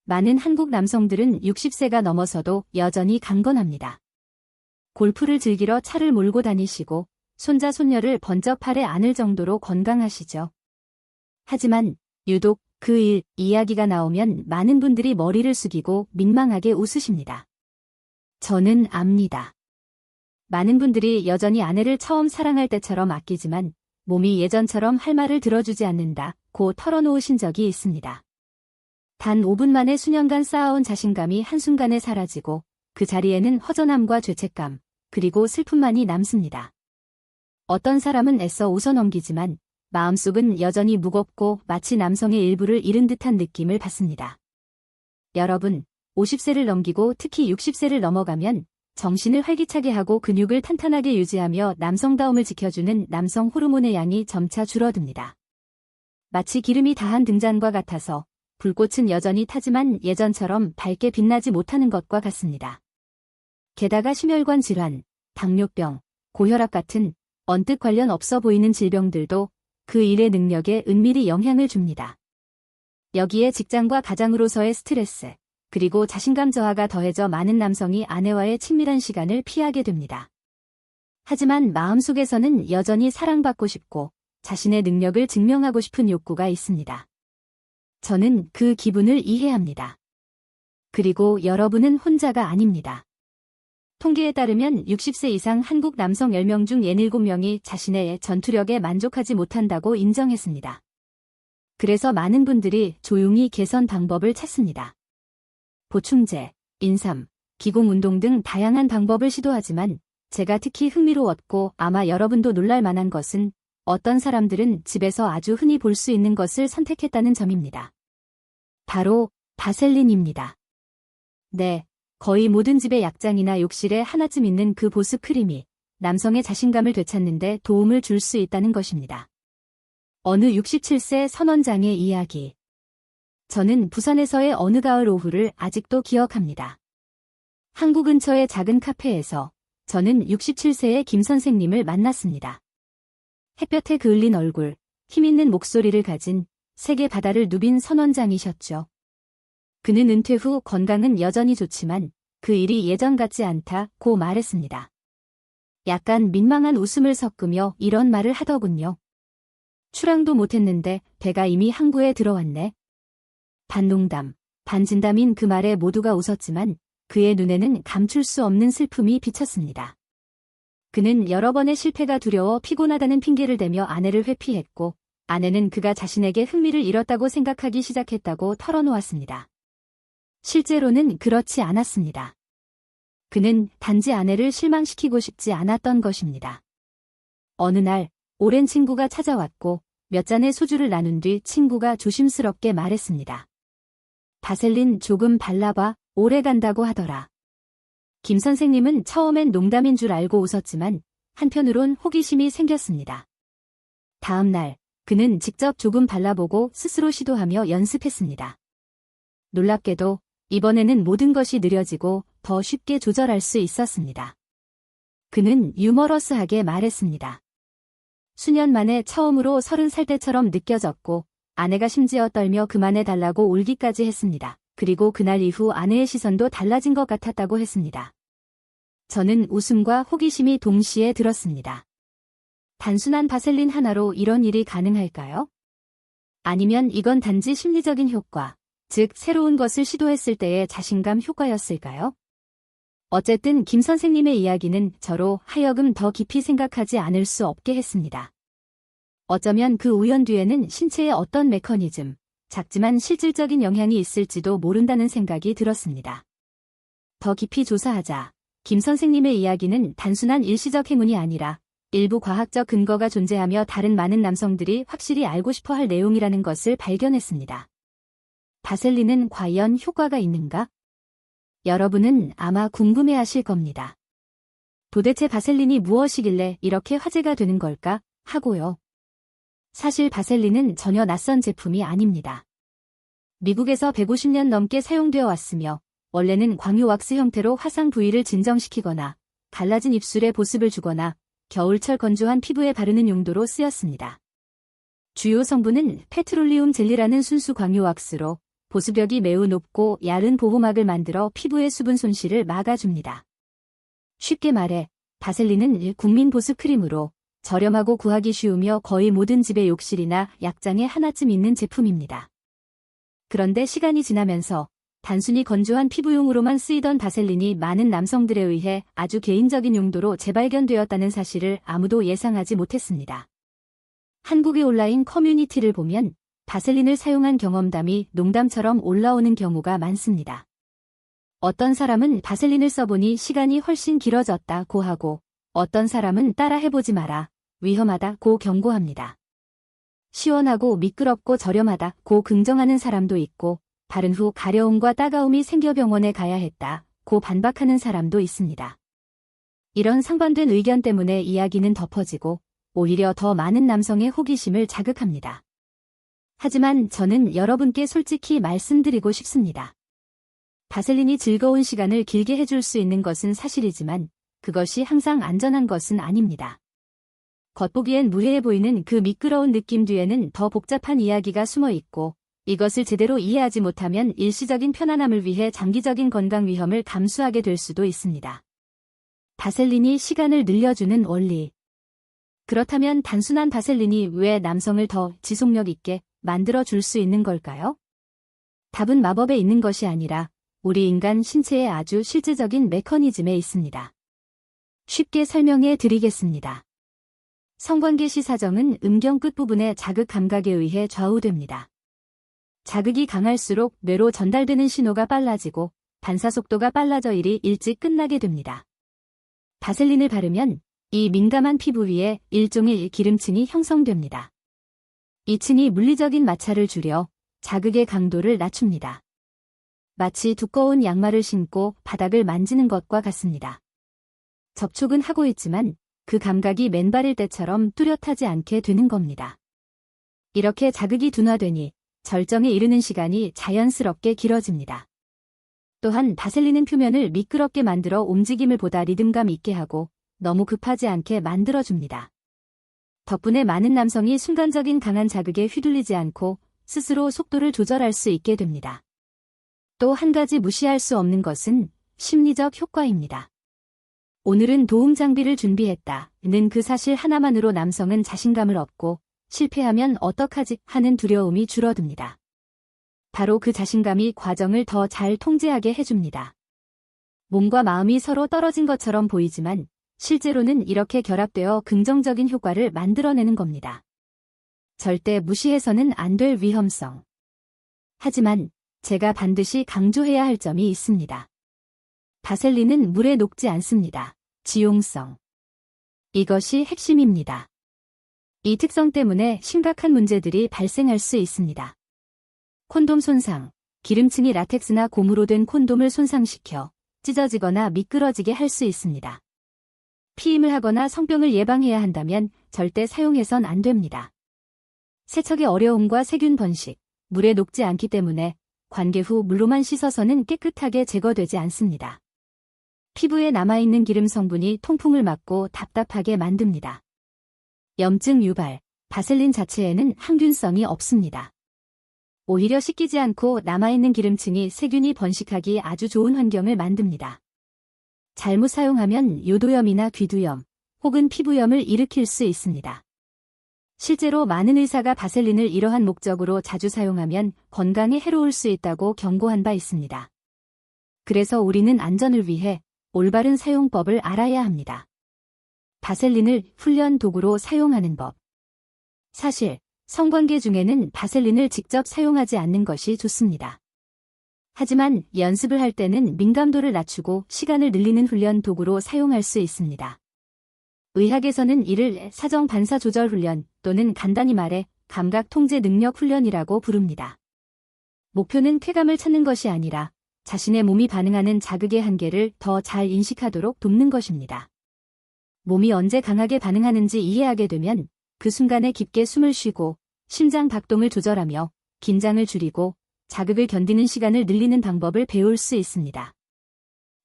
많은 한국 남성들은 60세가 넘어서도 여전히 강건합니다. 골프를 즐기러 차를 몰고 다니시고 손자 손녀를 번쩍 팔에 안을 정도로 건강하시죠. 하지만 유독 그 이야기가 나오면 많은 분들이 머리를 숙이고 민망하게 웃으십니다. 저는 압니다. 많은 분들이 여전히 아내를 처음 사랑할 때처럼 아끼지만 몸이 예전처럼 할 말을 들어주지 않는다고 털어놓으신 적이 있습니다. 단 5분 만에 수년간 쌓아온 자신감이 한순간에 사라지고 그 자리에는 허전함과 죄책감, 그리고 슬픔만이 남습니다. 어떤 사람은 애써 웃어넘기지만 마음속은 여전히 무겁고 마치 남성의 일부를 잃은 듯한 느낌을 받습니다. 여러분, 50세를 넘기고 특히 60세를 넘어가면 정신을 활기차게 하고 근육을 탄탄하게 유지하며 남성다움을 지켜주는 남성 호르몬의 양이 점차 줄어듭니다. 마치 기름이 다한 등잔과 같아서 불꽃은 여전히 타지만 예전처럼 밝게 빛나지 못하는 것과 같습니다. 게다가 심혈관 질환, 당뇨병, 고혈압 같은 언뜻 관련 없어 보이는 질병들도 그 일의 능력에 은밀히 영향을 줍니다. 여기에 직장과 가장으로서의 스트레스, 그리고 자신감 저하가 더해져 많은 남성이 아내와의 친밀한 시간을 피하게 됩니다. 하지만 마음속에서는 여전히 사랑받고 싶고 자신의 능력을 증명하고 싶은 욕구가 있습니다. 저는 그 기분을 이해합니다. 그리고 여러분은 혼자가 아닙니다. 통계에 따르면 60세 이상 한국 남성 10명 중 67명이 자신의 전투력에 만족하지 못한다고 인정했습니다. 그래서 많은 분들이 조용히 개선 방법을 찾습니다. 보충제, 인삼, 기공운동 등 다양한 방법을 시도하지만 제가 특히 흥미로웠고 아마 여러분도 놀랄 만한 것은 어떤 사람들은 집에서 아주 흔히 볼 수 있는 것을 선택했다는 점입니다. 바로 바셀린입니다. 네, 거의 모든 집의 약장이나 욕실에 하나쯤 있는 그 보습 크림이 남성의 자신감을 되찾는데 도움을 줄 수 있다는 것입니다. 어느 67세 선원장의 이야기. 저는 부산에서의 어느 가을 오후를 아직도 기억합니다. 항구 근처의 작은 카페에서 저는 67세의 김 선생님을 만났습니다. 햇볕에 그을린 얼굴, 힘있는 목소리를 가진 세계 바다를 누빈 선원장이셨죠. 그는 은퇴 후 건강은 여전히 좋지만 그 일이 예전 같지 않다고 말했습니다. 약간 민망한 웃음을 섞으며 이런 말을 하더군요. 출항도 못했는데 배가 이미 항구에 들어왔네. 반농담, 반진담인 그 말에 모두가 웃었지만 그의 눈에는 감출 수 없는 슬픔이 비쳤습니다. 그는 여러 번의 실패가 두려워 피곤하다는 핑계를 대며 아내를 회피했고 아내는 그가 자신에게 흥미를 잃었다고 생각하기 시작했다고 털어놓았습니다. 실제로는 그렇지 않았습니다. 그는 단지 아내를 실망시키고 싶지 않았던 것입니다. 어느 날 오랜 친구가 찾아왔고 몇 잔의 소주를 나눈 뒤 친구가 조심스럽게 말했습니다. 바셀린 조금 발라봐, 오래 간다고 하더라. 김 선생님은 처음엔 농담인 줄 알고 웃었지만 한편으론 호기심이 생겼습니다. 다음 날 그는 직접 조금 발라보고 스스로 시도하며 연습했습니다. 놀랍게도 이번에는 모든 것이 느려지고 더 쉽게 조절할 수 있었습니다. 그는 유머러스하게 말했습니다. 수년 만에 처음으로 30살 때처럼 느껴졌고 아내가 심지어 떨며 그만해달라고 울기까지 했습니다. 그리고 그날 이후 아내의 시선도 달라진 것 같았다고 했습니다. 저는 웃음과 호기심이 동시에 들었습니다. 단순한 바셀린 하나로 이런 일이 가능할까요? 아니면 이건 단지 심리적인 효과, 즉 새로운 것을 시도했을 때의 자신감 효과였을까요? 어쨌든 김 선생님의 이야기는 저로 하여금 더 깊이 생각하지 않을 수 없게 했습니다. 어쩌면 그 우연 뒤에는 신체의 어떤 메커니즘, 작지만 실질적인 영향이 있을지도 모른다는 생각이 들었습니다. 더 깊이 조사하자. 김 선생님의 이야기는 단순한 일시적 행운이 아니라 일부 과학적 근거가 존재하며 다른 많은 남성들이 확실히 알고 싶어 할 내용이라는 것을 발견했습니다. 바셀린은 과연 효과가 있는가? 여러분은 아마 궁금해하실 겁니다. 도대체 바셀린이 무엇이길래 이렇게 화제가 되는 걸까? 하고요. 사실 바셀린은 전혀 낯선 제품이 아닙니다. 미국에서 150년 넘게 사용되어 왔으며 원래는 광유 왁스 형태로 화상 부위를 진정시키거나 갈라진 입술에 보습을 주거나 겨울철 건조한 피부에 바르는 용도로 쓰였습니다. 주요 성분은 페트롤리움 젤리라는 순수 광유 왁스로 보습력이 매우 높고 얇은 보호막을 만들어 피부의 수분 손실을 막아줍니다. 쉽게 말해 바셀린은 국민 보습 크림으로 저렴하고 구하기 쉬우며 거의 모든 집의 욕실이나 약장에 하나쯤 있는 제품입니다. 그런데 시간이 지나면서 단순히 건조한 피부용으로만 쓰이던 바셀린이 많은 남성들에 의해 아주 개인적인 용도로 재발견되었다는 사실을 아무도 예상하지 못했습니다. 한국의 온라인 커뮤니티를 보면 바셀린을 사용한 경험담이 농담처럼 올라오는 경우가 많습니다. 어떤 사람은 바셀린을 써보니 시간이 훨씬 길어졌다고 하고 어떤 사람은 따라 해보지 마라, 위험하다고 경고합니다. 시원하고 미끄럽고 저렴하다고 긍정하는 사람도 있고 바른 후 가려움과 따가움이 생겨 병원에 가야 했다고 반박하는 사람도 있습니다. 이런 상반된 의견 때문에 이야기는 덮어지고 오히려 더 많은 남성의 호기심을 자극합니다. 하지만 저는 여러분께 솔직히 말씀드리고 싶습니다. 바셀린이 즐거운 시간을 길게 해줄 수 있는 것은 사실이지만 그것이 항상 안전한 것은 아닙니다. 겉보기엔 무해해 보이는 그 미끄러운 느낌 뒤에는 더 복잡한 이야기가 숨어 있고 이것을 제대로 이해하지 못하면 일시적인 편안함을 위해 장기적인 건강 위험을 감수하게 될 수도 있습니다. 바셀린이 시간을 늘려주는 원리. 그렇다면 단순한 바셀린이 왜 남성을 더 지속력 있게 만들어줄 수 있는 걸까요? 답은 마법에 있는 것이 아니라 우리 인간 신체의 아주 실질적인 메커니즘에 있습니다. 쉽게 설명해 드리겠습니다. 성관계 시 사정은 음경 끝부분의 자극 감각에 의해 좌우됩니다. 자극이 강할수록 뇌로 전달되는 신호가 빨라지고 반사 속도가 빨라져 일이 일찍 끝나게 됩니다. 바셀린을 바르면 이 민감한 피부 위에 일종의 기름층이 형성됩니다. 이 층이 물리적인 마찰을 줄여 자극의 강도를 낮춥니다. 마치 두꺼운 양말을 신고 바닥을 만지는 것과 같습니다. 접촉은 하고 있지만 그 감각이 맨발일 때처럼 뚜렷하지 않게 되는 겁니다. 이렇게 자극이 둔화되니 절정에 이르는 시간이 자연스럽게 길어집니다. 또한 바셀린은 표면을 미끄럽게 만들어 움직임을 보다 리듬감 있게 하고 너무 급하지 않게 만들어줍니다. 덕분에 많은 남성이 순간적인 강한 자극에 휘둘리지 않고 스스로 속도를 조절할 수 있게 됩니다. 또 한 가지 무시할 수 없는 것은 심리적 효과입니다. 오늘은 도움 장비를 준비했다는 그 사실 하나만으로 남성은 자신감을 얻고 실패하면 어떡하지 하는 두려움이 줄어듭니다. 바로 그 자신감이 과정을 더 잘 통제하게 해줍니다. 몸과 마음이 서로 떨어진 것처럼 보이지만 실제로는 이렇게 결합되어 긍정적인 효과를 만들어내는 겁니다. 절대 무시해서는 안 될 위험성. 하지만 제가 반드시 강조해야 할 점이 있습니다. 바셀린은 물에 녹지 않습니다. 지용성. 이것이 핵심입니다. 이 특성 때문에 심각한 문제들이 발생할 수 있습니다. 콘돔 손상, 기름층이 라텍스나 고무로 된 콘돔을 손상시켜 찢어지거나 미끄러지게 할 수 있습니다. 피임을 하거나 성병을 예방해야 한다면 절대 사용해선 안 됩니다. 세척의 어려움과 세균 번식, 물에 녹지 않기 때문에 관계 후 물로만 씻어서는 깨끗하게 제거되지 않습니다. 피부에 남아있는 기름 성분이 통풍을 막고 답답하게 만듭니다. 염증 유발, 바셀린 자체에는 항균성이 없습니다. 오히려 씻기지 않고 남아있는 기름층이 세균이 번식하기 아주 좋은 환경을 만듭니다. 잘못 사용하면 요도염이나 귀두염 혹은 피부염을 일으킬 수 있습니다. 실제로 많은 의사가 바셀린을 이러한 목적으로 자주 사용하면 건강에 해로울 수 있다고 경고한 바 있습니다. 그래서 우리는 안전을 위해 올바른 사용법을 알아야 합니다. 바셀린을 훈련 도구로 사용하는 법. 사실 성관계 중에는 바셀린을 직접 사용하지 않는 것이 좋습니다. 하지만 연습을 할 때는 민감도를 낮추고 시간을 늘리는 훈련 도구로 사용할 수 있습니다. 의학에서는 이를 사정 반사 조절 훈련 또는 간단히 말해 감각 통제 능력 훈련이라고 부릅니다. 목표는 쾌감을 찾는 것이 아니라 자신의 몸이 반응하는 자극의 한계를 더 잘 인식하도록 돕는 것입니다. 몸이 언제 강하게 반응하는지 이해하게 되면 그 순간에 깊게 숨을 쉬고 심장 박동을 조절하며 긴장을 줄이고 자극을 견디는 시간을 늘리는 방법을 배울 수 있습니다.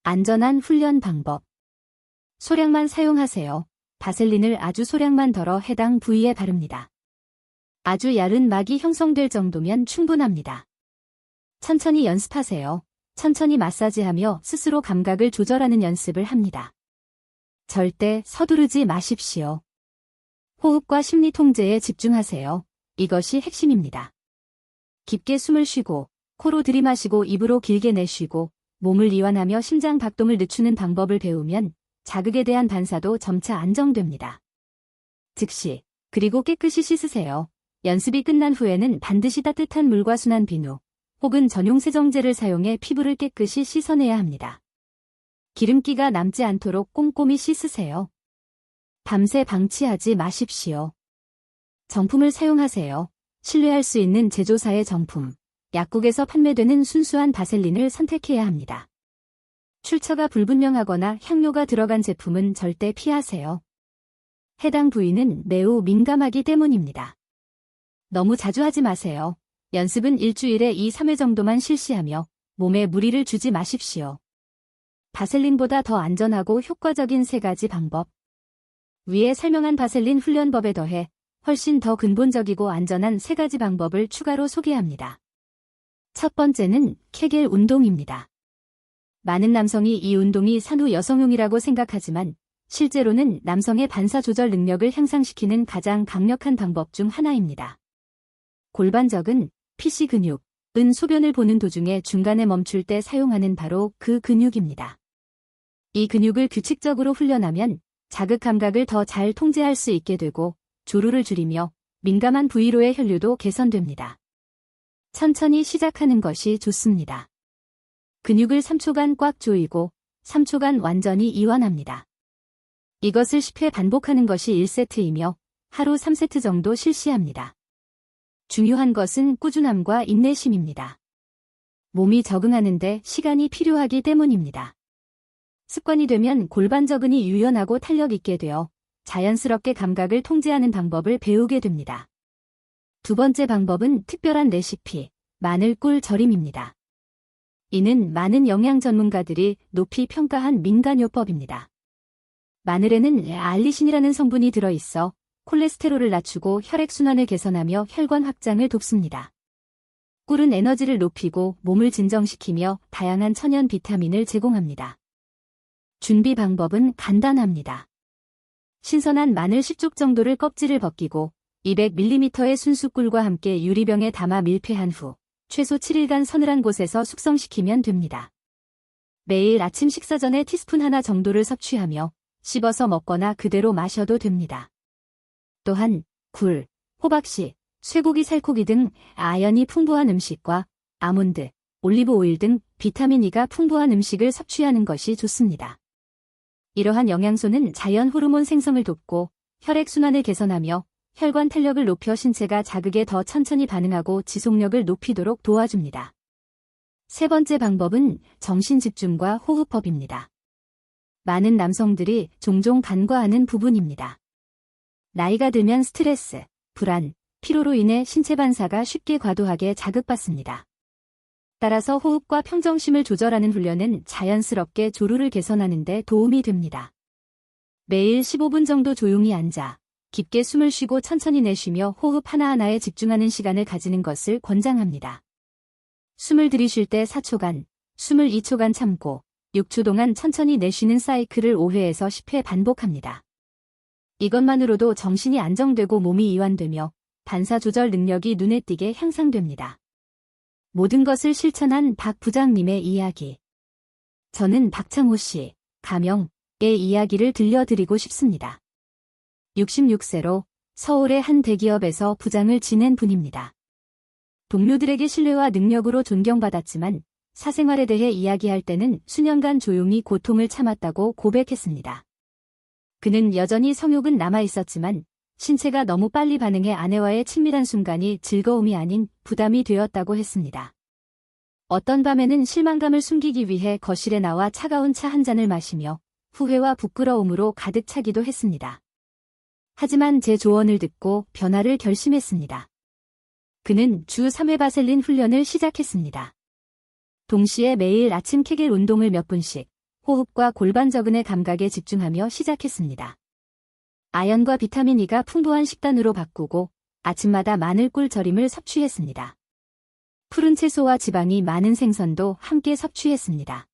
안전한 훈련 방법. 소량만 사용하세요. 바셀린을 아주 소량만 덜어 해당 부위에 바릅니다. 아주 얇은 막이 형성될 정도면 충분합니다. 천천히 연습하세요. 천천히 마사지하며 스스로 감각을 조절하는 연습을 합니다. 절대 서두르지 마십시오. 호흡과 심리 통제에 집중하세요. 이것이 핵심입니다. 깊게 숨을 쉬고, 코로 들이마시고 입으로 길게 내쉬고, 몸을 이완하며 심장 박동을 늦추는 방법을 배우면 자극에 대한 반사도 점차 안정됩니다. 즉시, 그리고 깨끗이 씻으세요. 연습이 끝난 후에는 반드시 따뜻한 물과 순한 비누, 혹은 전용 세정제를 사용해 피부를 깨끗이 씻어내야 합니다. 기름기가 남지 않도록 꼼꼼히 씻으세요. 밤새 방치하지 마십시오. 정품을 사용하세요. 신뢰할 수 있는 제조사의 정품, 약국에서 판매되는 순수한 바셀린을 선택해야 합니다. 출처가 불분명하거나 향료가 들어간 제품은 절대 피하세요. 해당 부위는 매우 민감하기 때문입니다. 너무 자주 하지 마세요. 연습은 일주일에 2-3회 정도만 실시하며 몸에 무리를 주지 마십시오. 바셀린보다 더 안전하고 효과적인 3가지 방법. 위에 설명한 바셀린 훈련법에 더해 훨씬 더 근본적이고 안전한 3가지 방법을 추가로 소개합니다. 첫 번째는 케겔 운동입니다. 많은 남성이 이 운동이 산후 여성용이라고 생각하지만 실제로는 남성의 반사 조절 능력을 향상시키는 가장 강력한 방법 중 하나입니다. 골반적은 PC 근육, 은 소변을 보는 도중에 중간에 멈출 때 사용하는 바로 그 근육입니다. 이 근육을 규칙적으로 훈련하면 자극 감각을 더 잘 통제할 수 있게 되고 조루를 줄이며 민감한 부위로의 혈류도 개선됩니다. 천천히 시작하는 것이 좋습니다. 근육을 3초간 꽉 조이고 3초간 완전히 이완합니다. 이것을 10회 반복하는 것이 1세트이며 하루 3세트 정도 실시합니다. 중요한 것은 꾸준함과 인내심입니다. 몸이 적응하는데 시간이 필요하기 때문입니다. 습관이 되면 골반저근이 유연하고 탄력 있게 되어 자연스럽게 감각을 통제하는 방법을 배우게 됩니다. 두 번째 방법은 특별한 레시피, 마늘 꿀 절임입니다. 이는 많은 영양 전문가들이 높이 평가한 민간요법입니다. 마늘에는 알리신이라는 성분이 들어있어 콜레스테롤을 낮추고 혈액순환을 개선하며 혈관 확장을 돕습니다. 꿀은 에너지를 높이고 몸을 진정시키며 다양한 천연 비타민을 제공합니다. 준비 방법은 간단합니다. 신선한 마늘 10쪽 정도를 껍질을 벗기고 200ml의 순수꿀과 함께 유리병에 담아 밀폐한 후 최소 7일간 서늘한 곳에서 숙성시키면 됩니다. 매일 아침 식사 전에 티스푼 하나 정도를 섭취하며 씹어서 먹거나 그대로 마셔도 됩니다. 또한 굴, 호박씨, 쇠고기, 살코기 등 아연이 풍부한 음식과 아몬드, 올리브 오일 등 비타민 E가 풍부한 음식을 섭취하는 것이 좋습니다. 이러한 영양소는 자연 호르몬 생성을 돕고 혈액순환을 개선하며 혈관 탄력을 높여 신체가 자극에 더 천천히 반응하고 지속력을 높이도록 도와줍니다. 세 번째 방법은 정신집중과 호흡법입니다. 많은 남성들이 종종 간과하는 부분입니다. 나이가 들면 스트레스, 불안, 피로로 인해 신체 반사가 쉽게 과도하게 자극받습니다. 따라서 호흡과 평정심을 조절하는 훈련은 자연스럽게 조루를 개선하는 데 도움이 됩니다. 매일 15분 정도 조용히 앉아 깊게 숨을 쉬고 천천히 내쉬며 호흡 하나하나에 집중하는 시간을 가지는 것을 권장합니다. 숨을 들이쉴 때 4초간, 숨을 2초간 참고 6초 동안 천천히 내쉬는 사이클을 5회에서 10회 반복합니다. 이것만으로도 정신이 안정되고 몸이 이완되며 반사 조절 능력이 눈에 띄게 향상됩니다. 모든 것을 실천한 박 부장님의 이야기. 저는 박창호 씨, 가명의 이야기를 들려드리고 싶습니다. 66세로 서울의 한 대기업에서 부장을 지낸 분입니다. 동료들에게 신뢰와 능력으로 존경받았지만 사생활에 대해 이야기할 때는 수년간 조용히 고통을 참았다고 고백했습니다. 그는 여전히 성욕은 남아있었지만 신체가 너무 빨리 반응해 아내와의 친밀한 순간이 즐거움이 아닌 부담이 되었다고 했습니다. 어떤 밤에는 실망감을 숨기기 위해 거실에 나와 차가운 차 한 잔을 마시며 후회와 부끄러움으로 가득 차기도 했습니다. 하지만 제 조언을 듣고 변화를 결심했습니다. 그는 주 3회 바셀린 훈련을 시작했습니다. 동시에 매일 아침 케겔 운동을 몇 분씩 호흡과 골반저근의 감각에 집중하며 시작했습니다. 아연과 비타민 E가 풍부한 식단으로 바꾸고 아침마다 마늘꿀 절임을 섭취했습니다. 푸른 채소와 지방이 많은 생선도 함께 섭취했습니다.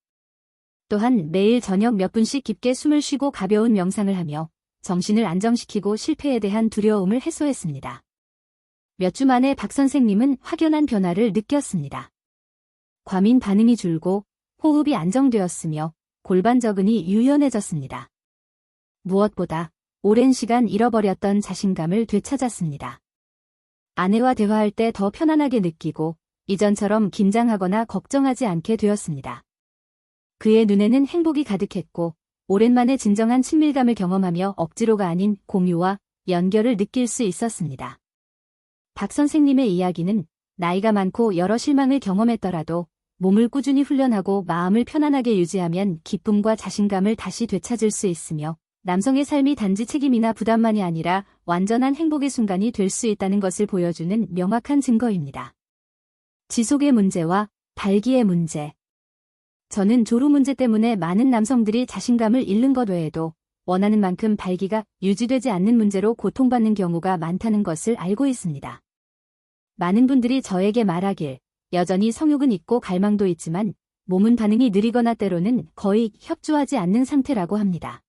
또한 매일 저녁 몇 분씩 깊게 숨을 쉬고 가벼운 명상을 하며 정신을 안정시키고 실패에 대한 두려움을 해소했습니다. 몇 주 만에 박 선생님은 확연한 변화를 느꼈습니다. 과민 반응이 줄고 호흡이 안정되었으며 골반저근이 유연해졌습니다. 무엇보다 오랜 시간 잃어버렸던 자신감을 되찾았습니다. 아내와 대화할 때 더 편안하게 느끼고 이전처럼 긴장하거나 걱정하지 않게 되었습니다. 그의 눈에는 행복이 가득했고 오랜만에 진정한 친밀감을 경험하며 억지로가 아닌 공유와 연결을 느낄 수 있었습니다. 박 선생님의 이야기는 나이가 많고 여러 실망을 경험했더라도 몸을 꾸준히 훈련하고 마음을 편안하게 유지하면 기쁨과 자신감을 다시 되찾을 수 있으며 남성의 삶이 단지 책임이나 부담만이 아니라 완전한 행복의 순간이 될 수 있다는 것을 보여주는 명확한 증거입니다. 지속의 문제와 발기의 문제. 저는 조루 문제 때문에 많은 남성들이 자신감을 잃는 것 외에도 원하는 만큼 발기가 유지되지 않는 문제로 고통받는 경우가 많다는 것을 알고 있습니다. 많은 분들이 저에게 말하길 여전히 성욕은 있고 갈망도 있지만 몸은 반응이 느리거나 때로는 거의 협조하지 않는 상태라고 합니다.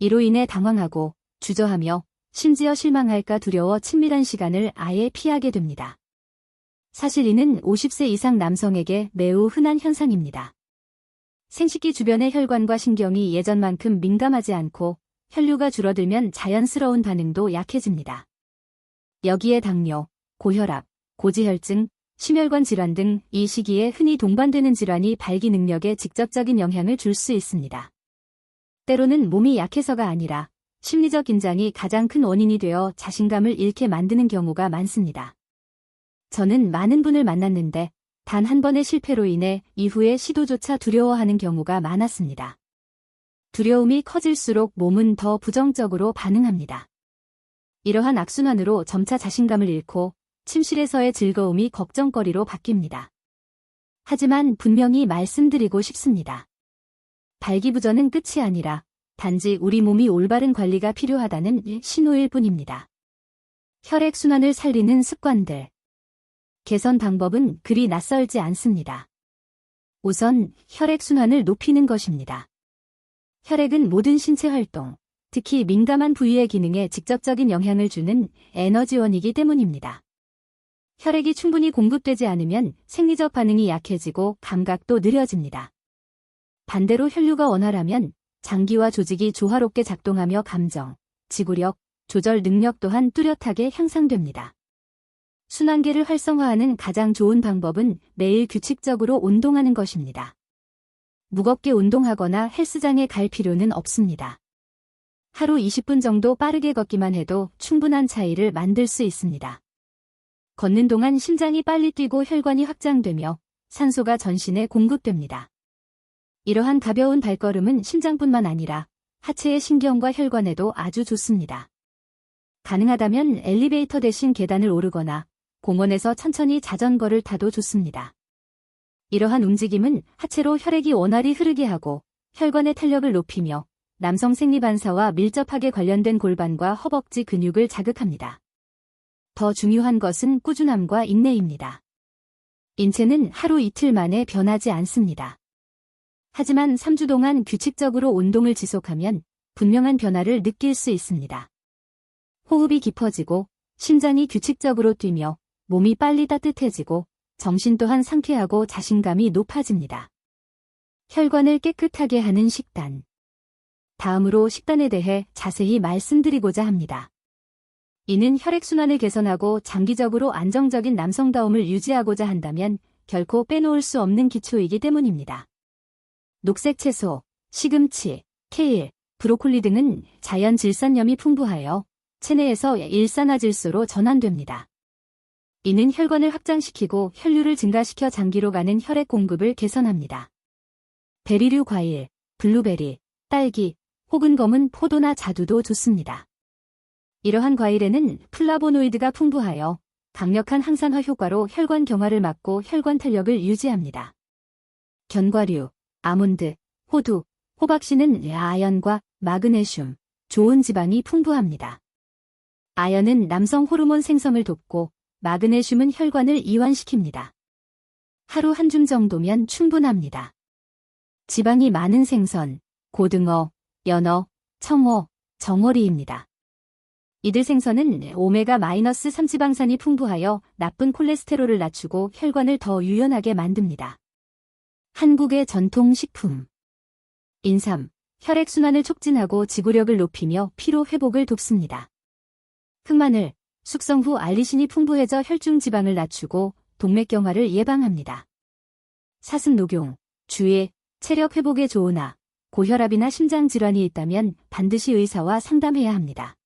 이로 인해 당황하고 주저하며 심지어 실망할까 두려워 친밀한 시간을 아예 피하게 됩니다. 사실 이는 50세 이상 남성에게 매우 흔한 현상입니다. 생식기 주변의 혈관과 신경이 예전만큼 민감하지 않고 혈류가 줄어들면 자연스러운 반응도 약해집니다. 여기에 당뇨, 고혈압, 고지혈증, 심혈관 질환 등 이 시기에 흔히 동반되는 질환이 발기 능력에 직접적인 영향을 줄 수 있습니다. 때로는 몸이 약해서가 아니라 심리적 긴장이 가장 큰 원인이 되어 자신감을 잃게 만드는 경우가 많습니다. 저는 많은 분을 만났는데 단 한 번의 실패로 인해 이후에 시도조차 두려워하는 경우가 많았습니다. 두려움이 커질수록 몸은 더 부정적으로 반응합니다. 이러한 악순환으로 점차 자신감을 잃고 침실에서의 즐거움이 걱정거리로 바뀝니다. 하지만 분명히 말씀드리고 싶습니다. 발기부전은 끝이 아니라 단지 우리 몸이 올바른 관리가 필요하다는 신호일 뿐입니다. 혈액순환을 살리는 습관들. 개선 방법은 그리 낯설지 않습니다. 우선 혈액순환을 높이는 것입니다. 혈액은 모든 신체 활동, 특히 민감한 부위의 기능에 직접적인 영향을 주는 에너지원이기 때문입니다. 혈액이 충분히 공급되지 않으면 생리적 반응이 약해지고 감각도 느려집니다. 반대로 혈류가 원활하면 장기와 조직이 조화롭게 작동하며 감정, 지구력, 조절 능력 또한 뚜렷하게 향상됩니다. 순환계를 활성화하는 가장 좋은 방법은 매일 규칙적으로 운동하는 것입니다. 무겁게 운동하거나 헬스장에 갈 필요는 없습니다. 하루 20분 정도 빠르게 걷기만 해도 충분한 차이를 만들 수 있습니다. 걷는 동안 심장이 빨리 뛰고 혈관이 확장되며 산소가 전신에 공급됩니다. 이러한 가벼운 발걸음은 심장뿐만 아니라 하체의 신경과 혈관에도 아주 좋습니다. 가능하다면 엘리베이터 대신 계단을 오르거나 공원에서 천천히 자전거를 타도 좋습니다. 이러한 움직임은 하체로 혈액이 원활히 흐르게 하고 혈관의 탄력을 높이며 남성 생리반사와 밀접하게 관련된 골반과 허벅지 근육을 자극합니다. 더 중요한 것은 꾸준함과 인내입니다. 인체는 하루 이틀 만에 변하지 않습니다. 하지만 3주 동안 규칙적으로 운동을 지속하면 분명한 변화를 느낄 수 있습니다. 호흡이 깊어지고 심장이 규칙적으로 뛰며 몸이 빨리 따뜻해지고 정신 또한 상쾌하고 자신감이 높아집니다. 혈관을 깨끗하게 하는 식단. 다음으로 식단에 대해 자세히 말씀드리고자 합니다. 이는 혈액순환을 개선하고 장기적으로 안정적인 남성다움을 유지하고자 한다면 결코 빼놓을 수 없는 기초이기 때문입니다. 녹색 채소, 시금치, 케일, 브로콜리 등은 자연 질산염이 풍부하여 체내에서 일산화질소로 전환됩니다. 이는 혈관을 확장시키고 혈류를 증가시켜 장기로 가는 혈액 공급을 개선합니다. 베리류 과일, 블루베리, 딸기, 혹은 검은 포도나 자두도 좋습니다. 이러한 과일에는 플라보노이드가 풍부하여 강력한 항산화 효과로 혈관 경화를 막고 혈관 탄력을 유지합니다. 견과류, 아몬드, 호두, 호박씨는 아연과 마그네슘, 좋은 지방이 풍부합니다. 아연은 남성 호르몬 생성을 돕고 마그네슘은 혈관을 이완시킵니다. 하루 한 줌 정도면 충분합니다. 지방이 많은 생선, 고등어, 연어, 청어, 정어리입니다. 이들 생선은 오메가-3 지방산이 풍부하여 나쁜 콜레스테롤을 낮추고 혈관을 더 유연하게 만듭니다. 한국의 전통 식품. 인삼, 혈액순환을 촉진하고 지구력을 높이며 피로 회복을 돕습니다. 흑마늘, 숙성 후 알리신이 풍부해져 혈중 지방을 낮추고 동맥경화를 예방합니다. 사슴 녹용, 주의, 체력 회복에 좋으나 고혈압이나 심장 질환이 있다면 반드시 의사와 상담해야 합니다.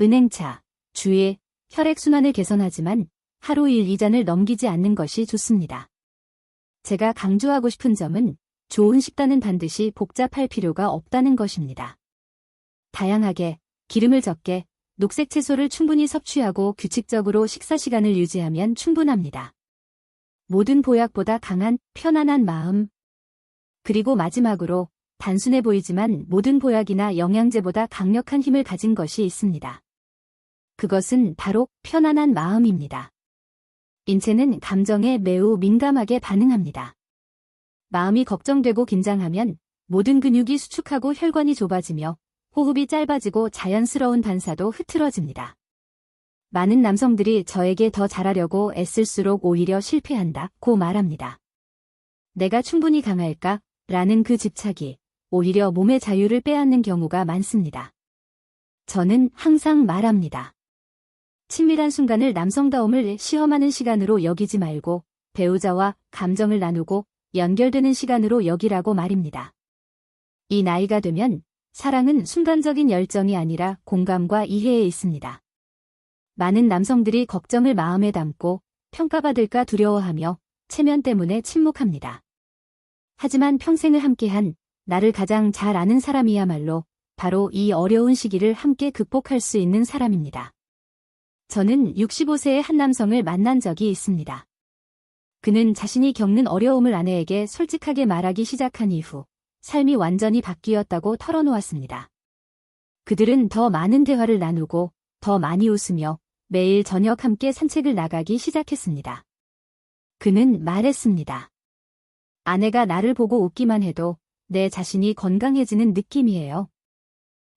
은행차, 주의, 혈액순환을 개선하지만 하루 1-2잔을 넘기지 않는 것이 좋습니다. 제가 강조하고 싶은 점은 좋은 식단은 반드시 복잡할 필요가 없다는 것입니다. 다양하게, 기름을 적게, 녹색 채소를 충분히 섭취하고 규칙적으로 식사 시간을 유지하면 충분합니다. 모든 보약보다 강한 편안한 마음. 그리고 마지막으로 단순해 보이지만 모든 보약이나 영양제보다 강력한 힘을 가진 것이 있습니다. 그것은 바로 편안한 마음입니다. 인체는 감정에 매우 민감하게 반응합니다. 마음이 걱정되고 긴장하면 모든 근육이 수축하고 혈관이 좁아지며 호흡이 짧아지고 자연스러운 반사도 흐트러집니다. 많은 남성들이 저에게 더 잘하려고 애쓸수록 오히려 실패한다고 말합니다. 내가 충분히 강할까? 라는 그 집착이 오히려 몸의 자유를 빼앗는 경우가 많습니다. 저는 항상 말합니다. 친밀한 순간을 남성다움을 시험하는 시간으로 여기지 말고 배우자와 감정을 나누고 연결되는 시간으로 여기라고 말입니다. 이 나이가 되면 사랑은 순간적인 열정이 아니라 공감과 이해에 있습니다. 많은 남성들이 걱정을 마음에 담고 평가받을까 두려워하며 체면 때문에 침묵합니다. 하지만 평생을 함께한 나를 가장 잘 아는 사람이야말로 바로 이 어려운 시기를 함께 극복할 수 있는 사람입니다. 저는 65세의 한 남성을 만난 적이 있습니다. 그는 자신이 겪는 어려움을 아내에게 솔직하게 말하기 시작한 이후 삶이 완전히 바뀌었다고 털어놓았습니다. 그들은 더 많은 대화를 나누고 더 많이 웃으며 매일 저녁 함께 산책을 나가기 시작했습니다. 그는 말했습니다. 아내가 나를 보고 웃기만 해도 내 자신이 건강해지는 느낌이에요.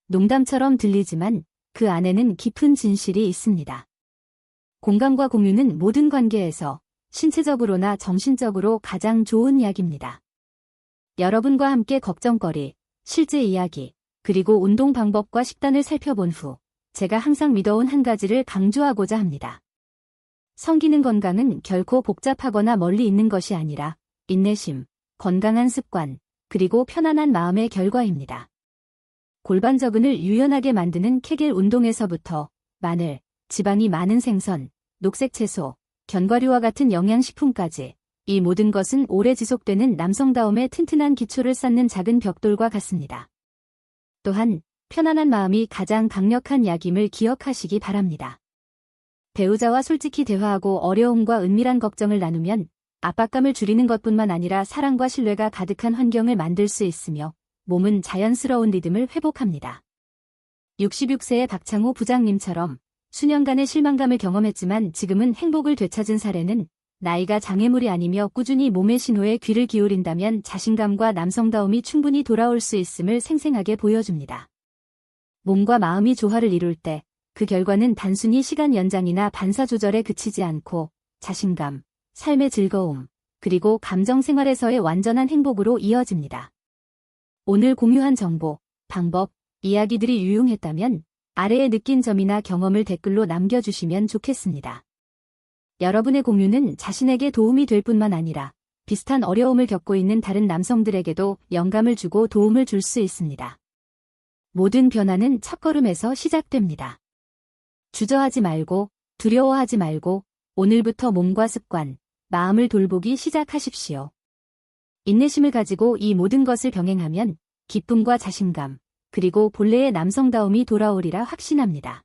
농담처럼 들리지만 그 안에는 깊은 진실이 있습니다. 공감과 공유는 모든 관계에서 신체적으로나 정신적으로 가장 좋은 약입니다. 여러분과 함께 걱정거리, 실제 이야기, 그리고 운동 방법과 식단을 살펴본 후 제가 항상 믿어온 한 가지를 강조하고자 합니다. 성기능 건강은 결코 복잡하거나 멀리 있는 것이 아니라 인내심, 건강한 습관, 그리고 편안한 마음의 결과입니다. 골반저근을 유연하게 만드는 케겔 운동에서부터 마늘, 지방이 많은 생선, 녹색 채소, 견과류와 같은 영양식품까지 이 모든 것은 오래 지속되는 남성다움의 튼튼한 기초를 쌓는 작은 벽돌과 같습니다. 또한 편안한 마음이 가장 강력한 약임을 기억하시기 바랍니다. 배우자와 솔직히 대화하고 어려움과 은밀한 걱정을 나누면 압박감을 줄이는 것뿐만 아니라 사랑과 신뢰가 가득한 환경을 만들 수 있으며 몸은 자연스러운 리듬을 회복합니다. 66세의 박창호 부장님처럼 수년간의 실망감을 경험했지만 지금은 행복을 되찾은 사례는 나이가 장애물이 아니며 꾸준히 몸의 신호에 귀를 기울인다면 자신감과 남성다움이 충분히 돌아올 수 있음을 생생하게 보여줍니다. 몸과 마음이 조화를 이룰 때 그 결과는 단순히 시간 연장이나 반사 조절에 그치지 않고 자신감, 삶의 즐거움, 그리고 감정 생활에서의 완전한 행복으로 이어집니다. 오늘 공유한 정보, 방법, 이야기들이 유용했다면 아래에 느낀 점이나 경험을 댓글로 남겨주시면 좋겠습니다. 여러분의 공유는 자신에게 도움이 될 뿐만 아니라 비슷한 어려움을 겪고 있는 다른 남성들에게도 영감을 주고 도움을 줄 수 있습니다. 모든 변화는 첫걸음에서 시작됩니다. 주저하지 말고 두려워하지 말고 오늘부터 몸과 습관, 마음을 돌보기 시작하십시오. 인내심을 가지고 이 모든 것을 병행하면 기쁨과 자신감, 그리고 본래의 남성다움이 돌아오리라 확신합니다.